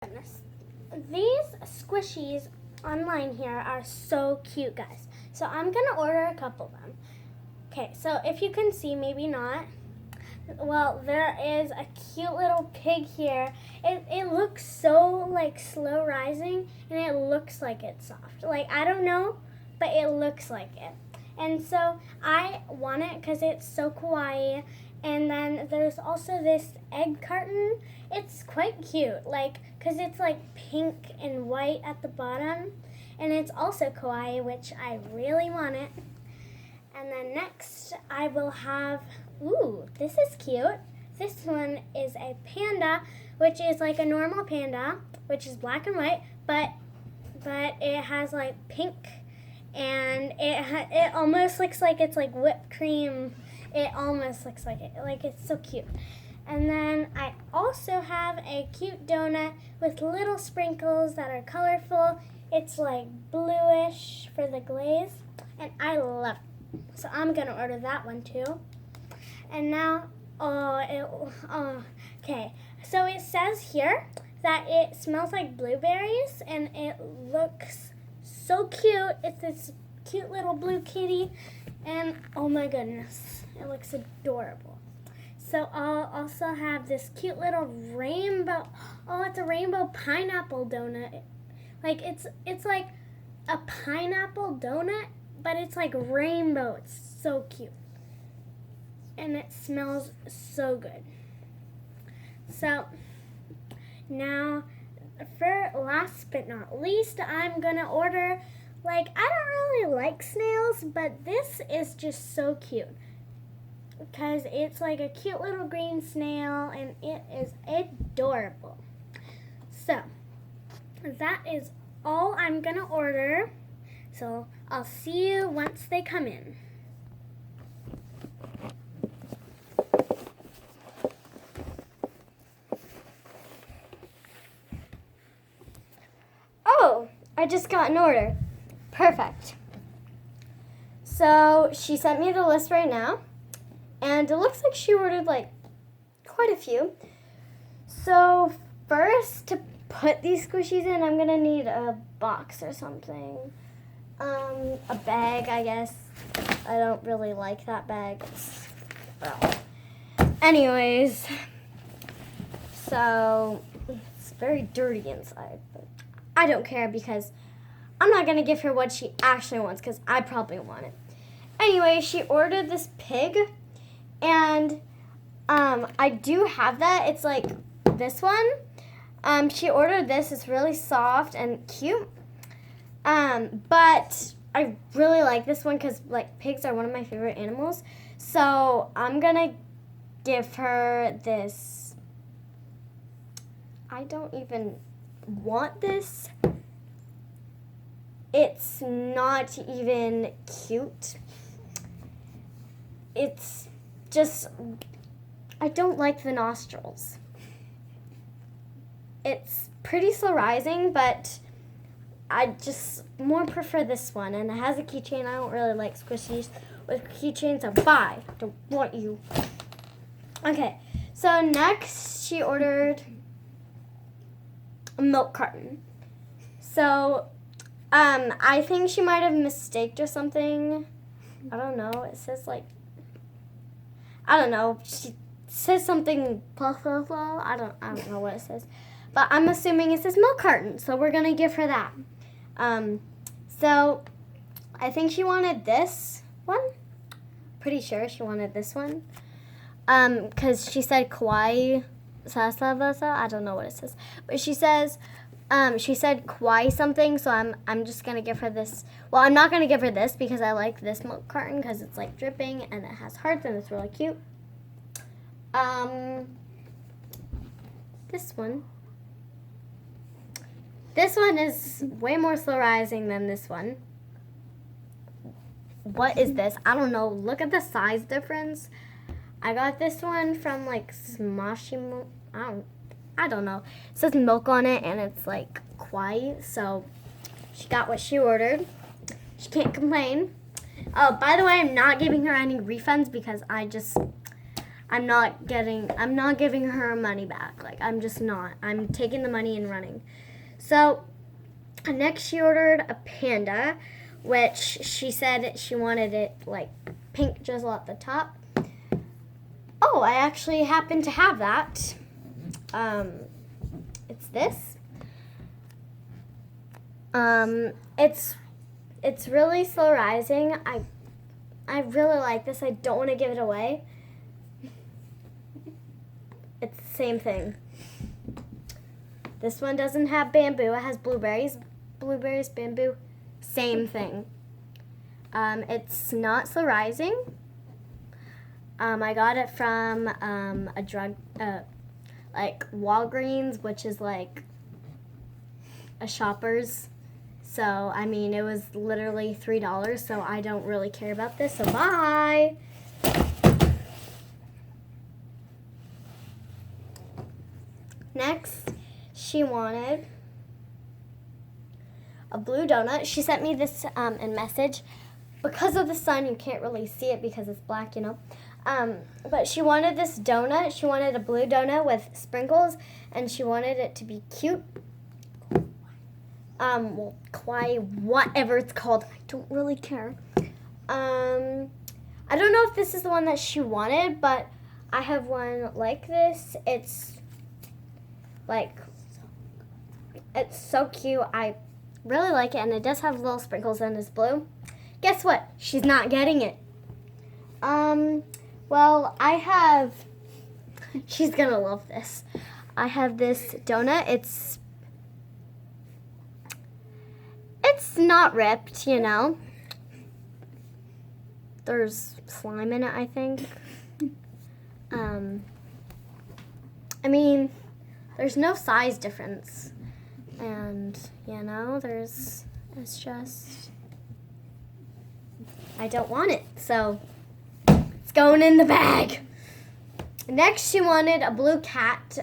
Goodness. These squishies online here are so cute, guys. So I'm going to order a couple of them. Okay, so if you can see, maybe not. Well, there is a cute little pig here. It looks so like slow rising, and it looks like it's soft. Like, I don't know, but it looks like it. And so I want it because it's so kawaii. And then there's also this egg carton. It's quite cute, like, because it's like pink and white at the bottom. And it's also kawaii, which I really want it. And then next I will have, ooh, this is cute. This one is a panda, which is like a normal panda, which is black and white, but it has like pink, and it almost looks like it's like whipped cream. It almost looks like it. Like, it's so cute. And then I also have a cute donut with little sprinkles that are colorful. It's like bluish for the glaze, and I love it. So I'm going to order that one too. And now, okay. So it says here that it smells like blueberries, and it looks so cute. It's this cute little blue kitty, and oh my goodness, it looks adorable. So I'll also have this cute little rainbow. Oh, it's a rainbow pineapple donut. Like, it's like a pineapple donut, but it's like rainbow. It's so cute. And it smells so good. So now, for last but not least, I'm gonna order, like, I don't really like snails, but this is just so cute. Because it's like a cute little green snail, and it is adorable. So that is all I'm gonna order. So I'll see you once they come in. Oh, I just got an order. Perfect. So she sent me the list right now, and it looks like she ordered like quite a few. So first, to put these squishies in, I'm gonna need a box or something. A bag, I guess. I don't really like that bag. Well, anyways, so it's very dirty inside, but I don't care because I'm not gonna give her what she actually wants because I probably want it. Anyway, she ordered this pig, and I do have that. It's like this one. She ordered this. It's really soft and cute. But I really like this one because, like, pigs are one of my favorite animals. So I'm gonna give her this. I don't even want this. It's not even cute. It's just, I don't like the nostrils. It's pretty slow rising, but I just more prefer this one. And it has a keychain. I don't really like squishies with keychains, so bye. Don't want you. Okay, so next she ordered a milk carton. So I think she might have mistaked or something. I don't know. It says like, I don't know. She says something blah blah blah. I don't know what it says. But I'm assuming it says milk carton, so we're gonna give her that. So I think she wanted this one. Pretty sure she wanted this one. Because she said kawaii sasavasa. I don't know what it says. But she says, she said kawaii something, so I'm just gonna give her this. Well, I'm not gonna give her this because I like this milk carton because it's like dripping and it has hearts and it's really cute. This one. This one is way more slow rising than this one. What is this? I don't know. Look at the size difference. I got this one from like Smoshimo. I don't know. It says milk on it, and it's like kawaii. So she got what she ordered. She can't complain. Oh, by the way, I'm not giving her any refunds because I I'm not giving her money back. Like, I'm just not. I'm taking the money and running. So, next she ordered a panda, which she said she wanted it like pink drizzle at the top. Oh, I actually happen to have that. It's this. It's really slow rising. I really like this. I don't want to give it away. It's the same thing. This one doesn't have bamboo. It has blueberries. Blueberries, bamboo, same thing. It's not slow rising. I got it from a drug, like Walgreens, which is like a Shoppers. So, I mean, it was literally $3, so I don't really care about this, so bye! Next, she wanted a blue donut. She sent me this in message. Because of the sun, you can't really see it because it's black, you know. But she wanted this donut. She wanted a blue donut with sprinkles, and she wanted it to be cute. Well, kawaii, whatever it's called. I don't really care. I don't know if this is the one that she wanted, but I have one like this. It's so cute. I really like it, and it does have little sprinkles and it's blue. Guess what? She's not getting it. Well, she's gonna love this. I have this donut. It's not ripped, you know. There's slime in it, I think. I mean, there's no size difference. And, you know, it's just, I don't want it. So, it's going in the bag. Next, she wanted a blue cat.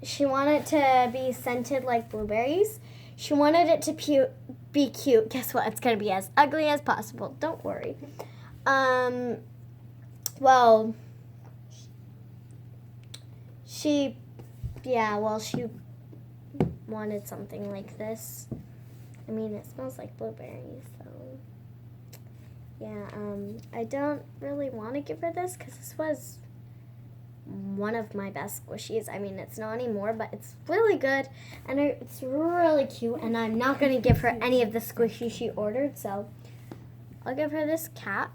She wanted to be scented like blueberries. She wanted it to be cute. Guess what? It's going to be as ugly as possible. Don't worry. Well, she wanted something like this. I mean, it smells like blueberries, so yeah. I don't really want to give her this because this was one of my best squishies. I mean, it's not anymore, but it's really good, and it's really cute, and I'm not going to give her any of the squishies she ordered, so I'll give her this cat.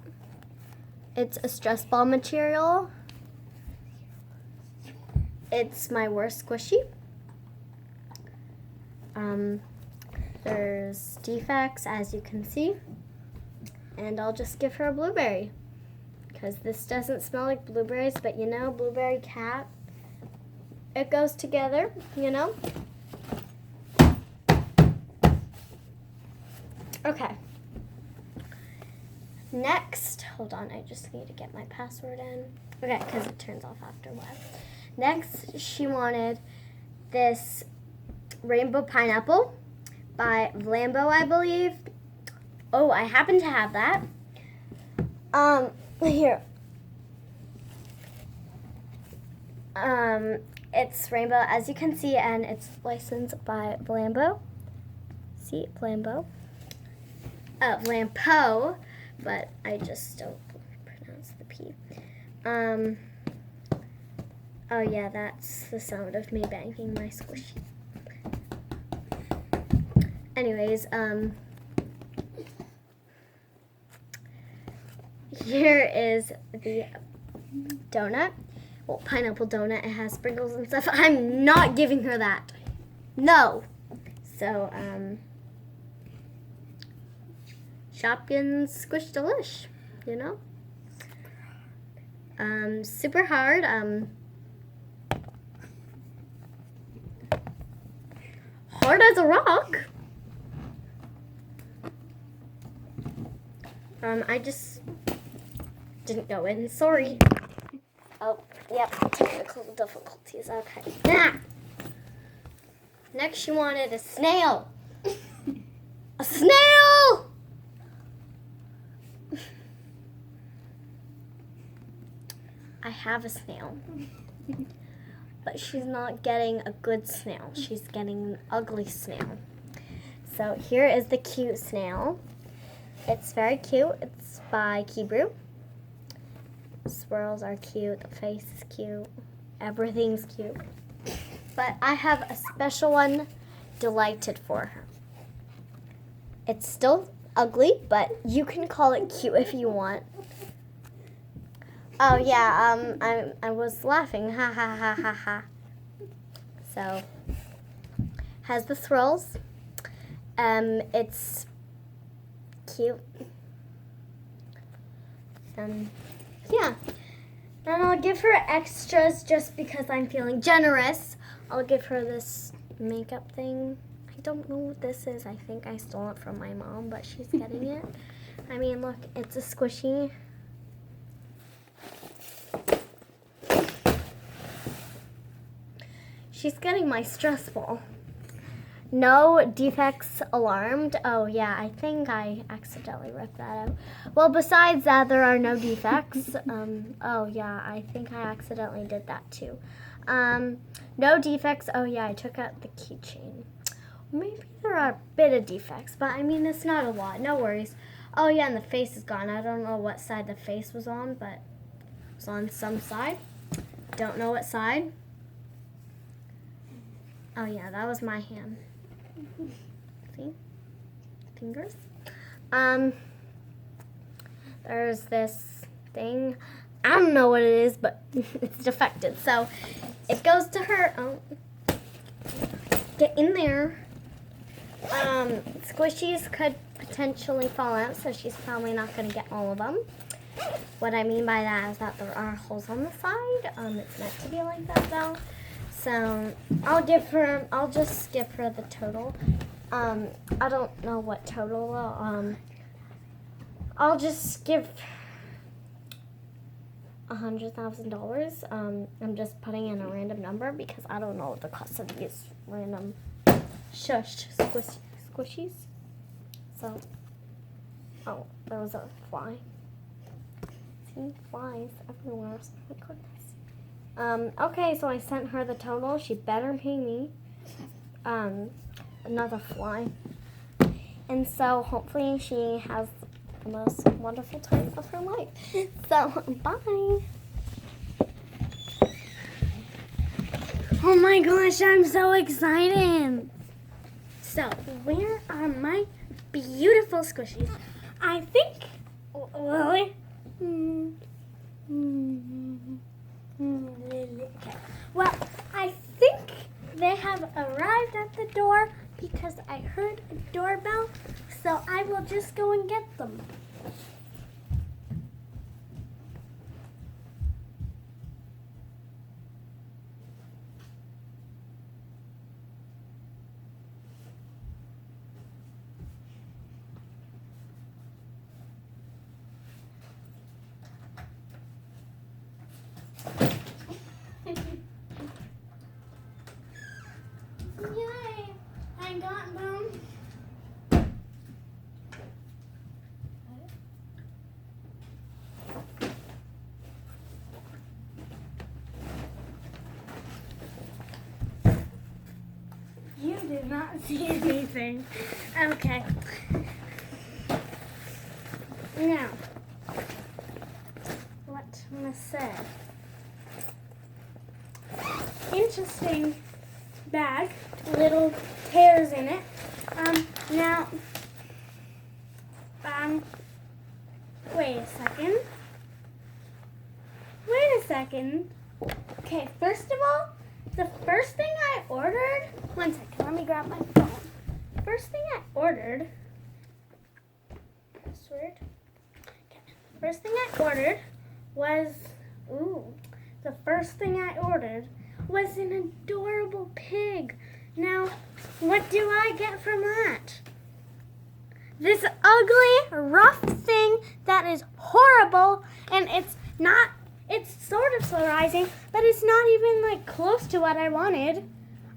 It's a stress ball material. It's my worst squishy. There's defects, as you can see, and I'll just give her a blueberry. Because this doesn't smell like blueberries, but you know, blueberry cat, it goes together, you know? Okay. Next, hold on, I just need to get my password in. Okay, because it turns off after a while. Next, she wanted this rainbow pineapple by Vlambeau, I believe. Oh, I happen to have that. Here. It's rainbow, as you can see, and it's licensed by Vlambeau. See, Vlambeau. Vlambeau, but I just don't pronounce the P. Oh yeah, that's the sound of me banging my squishy. Anyways, here is the donut. Well, pineapple donut. It has sprinkles and stuff. I'm not giving her that. No. So, Shopkins Squish Delish, you know? Super hard. Hard as a rock. I just didn't go in. Sorry. Oh, yep. Technical difficulties. Okay. Ah! Next, she wanted a snail. A snail! have a snail. But she's not getting a good snail. She's getting an ugly snail. So here is the cute snail. It's very cute. It's by Kibru. Swirls are cute. The face is cute. Everything's cute. But I have a special one delighted for her. It's still ugly, but you can call it cute if you want. Oh yeah, I was laughing. Ha ha ha ha ha. So has the swirls. It's cute. Yeah. And I'll give her extras just because I'm feeling generous. I'll give her this makeup thing. I don't know what this is. I think I stole it from my mom, but she's getting it. I mean, look, it's a squishy. She's getting my stress ball. No defects alarmed. Oh yeah, I think I accidentally ripped that out. Well, besides that, there are no defects. Oh yeah, I think I accidentally did that too. No defects. Oh yeah, I took out the keychain. Maybe there are a bit of defects, but I mean, it's not a lot. No worries. Oh yeah, and the face is gone. I don't know what side the face was on, but it was on some side. Don't know what side. Oh yeah, that was my hand. See? Fingers. There's this thing. I don't know what it is, but it's defected. So it goes to her. Oh, get in there. Squishies could potentially fall out, so she's probably not going to get all of them. What I mean by that is that there are holes on the side. It's meant to be like that though. So I'll just give her the total. I don't know what total. I'll just give $100,000. I'm just putting in a random number because I don't know what the cost of these random squishies. So, oh, there was a fly. See, flies everywhere. Oh my goodness. Okay, so I sent her the total. She better pay me. Another fly. And so hopefully she has the most wonderful time of her life. So, bye. Oh my gosh, I'm so excited. So, where are my beautiful squishies? I think, Lily. Okay. Well, I think they have arrived at the door because I heard a doorbell, so I will just go and get them. Yay! I got them. You did not see anything. Okay. Now, what I say? Interesting bag, little tears in it. Now, wait a second. Okay, first of all, the first thing I ordered, one second, let me grab my phone. First thing I ordered, password. Okay, first thing I ordered was, the first thing I ordered was an adorable pig. Now, what do I get from that? This ugly, rough thing that is horrible, and it's sort of solarizing, but it's not even like close to what I wanted.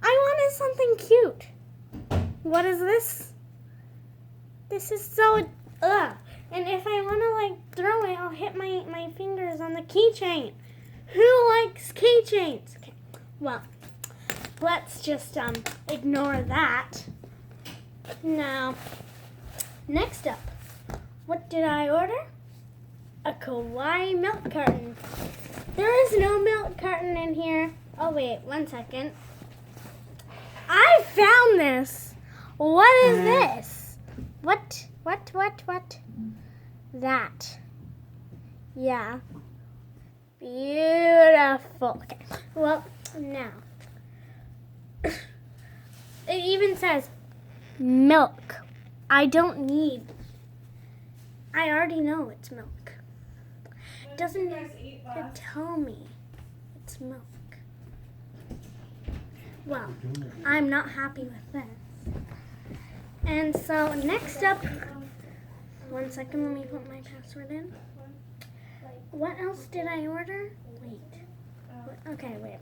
I wanted something cute. What is this? This is so, ugh. And if I want to like throw it, I'll hit my fingers on the keychain. Who likes keychains? Okay, well, let's just ignore that. Now, next up, what did I order? A kawaii milk carton. There is no milk carton in here. Oh wait, 1 second. I found this. What is this? What? That. Yeah. Beautiful. Okay. Well, now. It even says milk. I don't need. I already know it's milk. It doesn't need to tell me it's milk. Well, I'm not happy with this. And so next up, 1 second, let me put my password in. What else did I order? Wait. Okay, wait.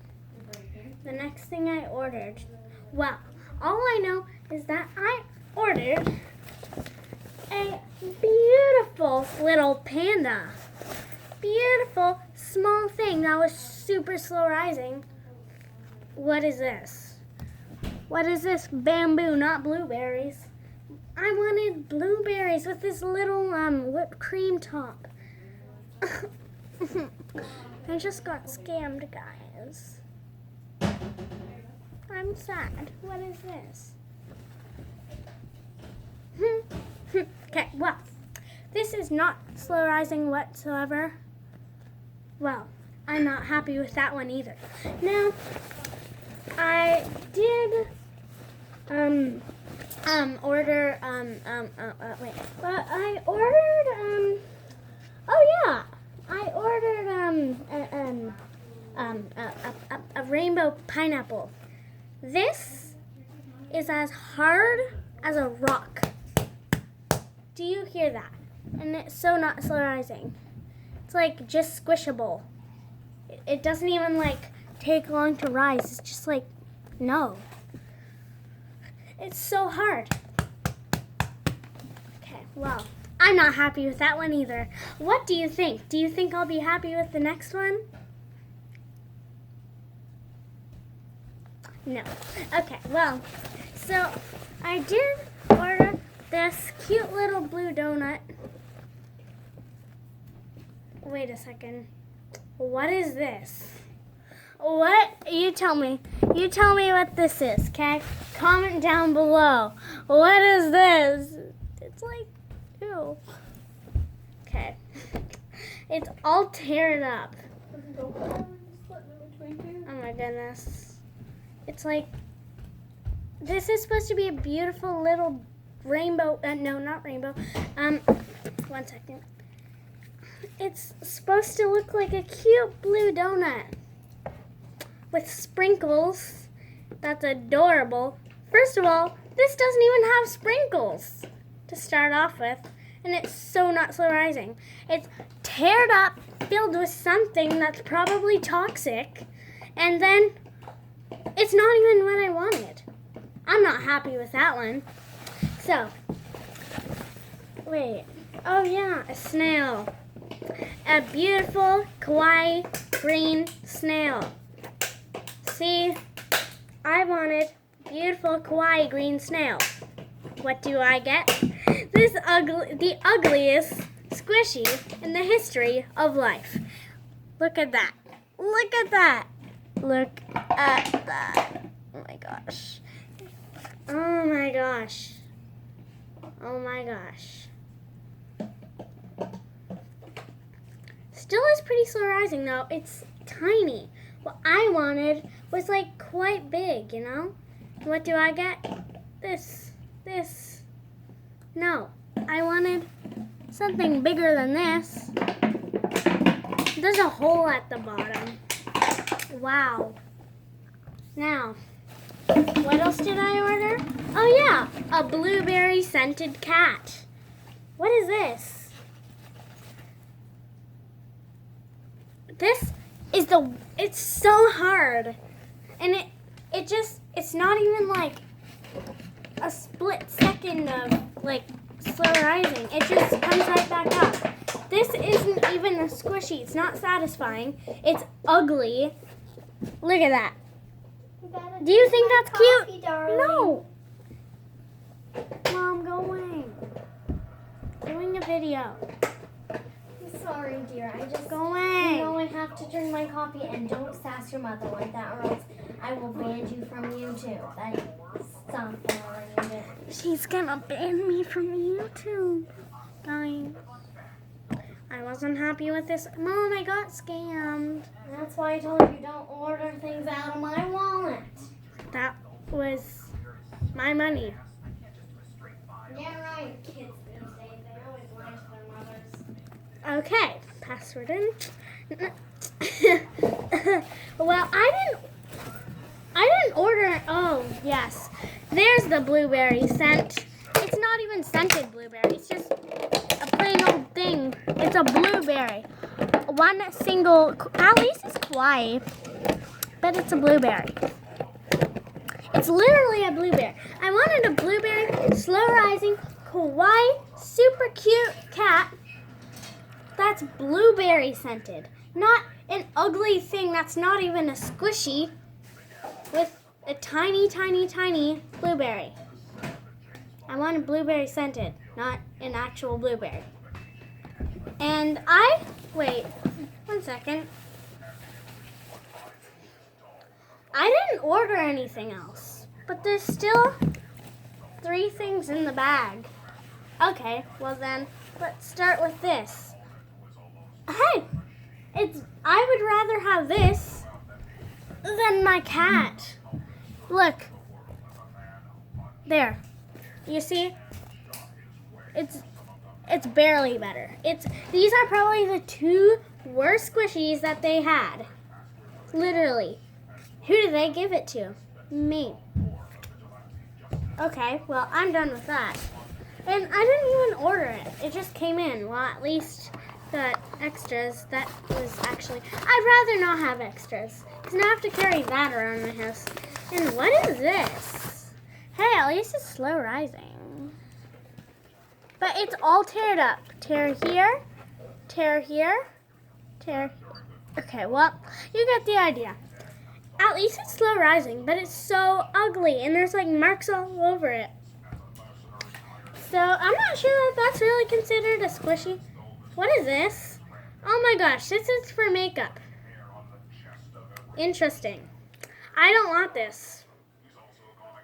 The next thing I ordered, well, all I know is that I ordered a beautiful little panda. Beautiful small thing that was super slow rising. What is this? What is this? Bamboo, not blueberries. I wanted blueberries with this little whipped cream top. I just got scammed, guys. I'm sad. What is this? Okay, well, this is not slow rising whatsoever. Well, I'm not happy with that one either. Now, I did order wait. But I ordered oh yeah. I ordered a rainbow pineapple. This is as hard as a rock. Do you hear that? And it's so not slow rising. It's like just squishable. It doesn't even like take long to rise. It's just like, no. It's so hard. Okay, well, I'm not happy with that one either. What do you think? Do you think I'll be happy with the next one? No. Okay, well, so I did order this cute little blue donut. Wait a second. What is this? What? You tell me. You tell me what this is, okay? Comment down below. What is this? It's like, ew. Okay. It's all teared up. Oh my goodness. It's like, this is supposed to be a beautiful little rainbow. No, not rainbow. 1 second. It's supposed to look like a cute blue donut with sprinkles. That's adorable. First of all, this doesn't even have sprinkles to start off with, and it's so not slow rising. It's teared up, filled with something that's probably toxic, and then it's not even what I wanted. I'm not happy with that one. So, wait. Oh yeah, a snail. A beautiful kawaii green snail. See, I wanted beautiful kawaii green snail. What do I get? The ugliest squishy in the history of life. Look at that. Look at that. Look at that. Oh my gosh. Oh my gosh. Oh my gosh. Still is pretty slow rising though. It's tiny. What I wanted was like quite big, you know? What do I get? This. No. I wanted something bigger than this. There's a hole at the bottom. Wow. Now, what else did I order? Oh yeah, a blueberry scented cat. What is this? This is it's so hard. And it's not even like a split second of like slow rising. It just comes right back up. This isn't even a squishy. It's not satisfying. It's ugly. Look at that. Do you think that's cute? No. Mom, go away. Doing a video. I'm sorry, dear. I just Go away. I have to drink my coffee, and don't sass your mother like that, or else I will ban you from YouTube. Stop it. She's gonna ban me from YouTube. Guys. I wasn't happy with this. Mom, I got scammed. That's why I told you don't order things out of my wallet. That was my money. Yeah, right. Kids these days, they always lie to their mothers. Okay, password in. Well, I didn't order. Oh, yes. There's the blueberry scent. It's not even scented blueberry. It's just a plain old thing. It's a blueberry. One single, at least it's Kauai, but it's a blueberry. It's literally a blueberry. I wanted a blueberry, slow rising, Kauai, super cute cat that's blueberry scented. Not an ugly thing that's not even a squishy with a tiny, tiny, tiny blueberry. I wanted blueberry scented, not an actual blueberry. And wait, 1 second. I didn't order anything else, but there's still 3 things in the bag. Okay, well then, let's start with this. Hey, I would rather have this than my cat. Look. There. You see? It's barely better. These are probably the 2 worst squishies that they had. Literally. Who did they give it to? Me. Okay, well, I'm done with that. And I didn't even order it. It just came in. Well, at least the extras. That was actually... I'd rather not have extras. Because now I have to carry that around my house. And what is this? Hey, at least it's slow rising. But it's all teared up. Tear here. Tear here. Tear... Okay, well, you get the idea. At least it's slow rising, but it's so ugly, and there's like marks all over it. So I'm not sure that that's really considered a squishy. What is this? Oh my gosh, this is for makeup. Interesting. I don't want this.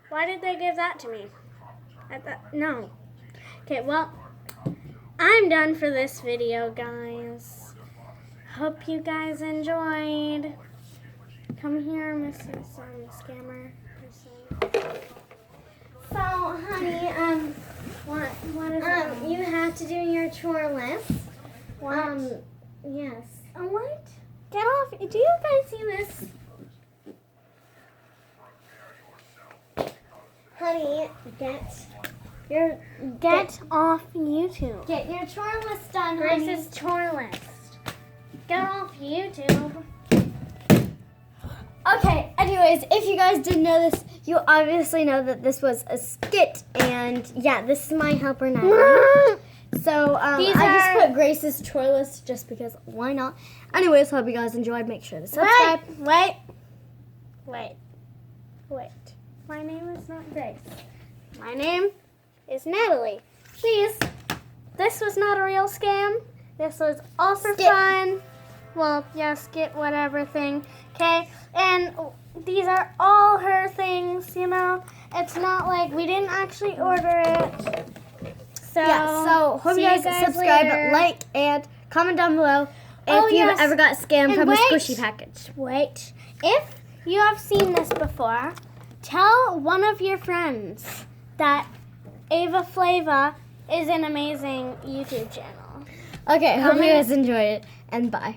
Why did they give that to me? No. Okay, well, I'm done for this video, guys. Hope you guys enjoyed. Come here, Mrs. Scammer person. So, honey, What is it? you have to do your chore list. Yes. What? Get off. Do you guys see this? Honey, Get off YouTube. get your chore list done, Grace's chore list. Get off YouTube. Okay, anyways, if you guys didn't know this, you obviously know that this was a skit, and yeah, this is my helper Natalie. So, I just put Grace's chore list just because, why not? Anyways, hope you guys enjoyed. Make sure to subscribe. Wait. My name is not Grace. My name is Natalie. Please, this was not a real scam. This was all for fun. Well, yeah, skit whatever thing. Okay, and these are all her things, you know. It's not like we didn't actually order it. So, Yeah, so hope you guys subscribe, later. like, and comment down below if you've ever got scammed And from wait. a squishy package. Wait, if you have seen this before, tell one of your friends that Ava Flava is an amazing YouTube channel. Okay, hope you guys enjoyed it, and bye.